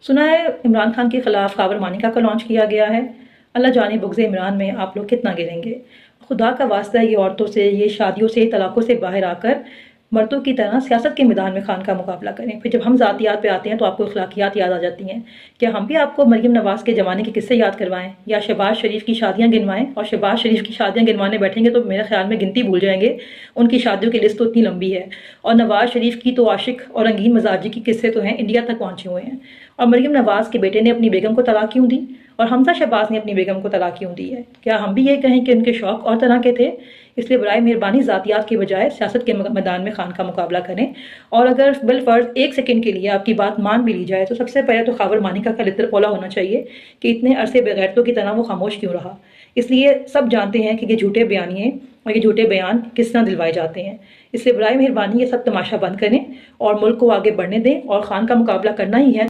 सुना है इमरान खान के खिलाफ खबर मानिका का लॉन्च किया गया है। अल्लाह जाने बुग़्ज़ इमरान में आप लोग कितना गिरेंगे। खुदा का वास्ता ये औरतों से, ये शादियों से, तलाक़ों से बाहर आकर मर्दों की तरह सियासत के मैदान में खान का मुकाबला करें। फिर जब हम ज़ातियात पे आते हैं तो आपको अखलाकियात याद आ जाती हैं। क्या हम भी आपको मरीम नवाज़ के ज़माने के किस्से याद करवाएं या शहबाज शरीफ की शादियां गिनवाएं? और शहबाज शरीफ की शादियां गिनवाने बैठेंगे तो मेरे ख्याल में गिनती भूल जाएंगे, उनकी शादियों की लिस्ट तो इतनी लंबी है। और नवाज़ शरीफ की तो आशिक और रंगीन मजाजी के किस्से तो हैं, इंडिया तक पहुँचे हुए हैं। और मरीम नवाज़ के बेटे ने अपनी बेगम को तलाक क्यों दी और हमजा शहबाज ने अपनी बेगम को तलाक क्यों दी है? क्या हम भी ये कहें कि उनके शौक और तरह के थे? इसलिए बराए मेहरबानी ज़ातियात के बजाय सियासत के मैदान में खान का मुकाबला करें। और अगर बिलफर्ज एक सेकंड के लिए आपकी बात मान भी ली जाए तो सबसे पहले तो खबर मानिका का लित्र पोला होना चाहिए कि इतने अरसे बेगैरतों की तरह वो खामोश क्यों रहा। इसलिए सब जानते हैं कि ये झूठे बयानिए और ये झूठे बयान किस तरह दिलवाए जाते हैं। इसलिए बराए मेहरबानी ये सब तमाशा बंद करें और मुल्क को आगे बढ़ने दें। और खान का मुकाबला करना ही है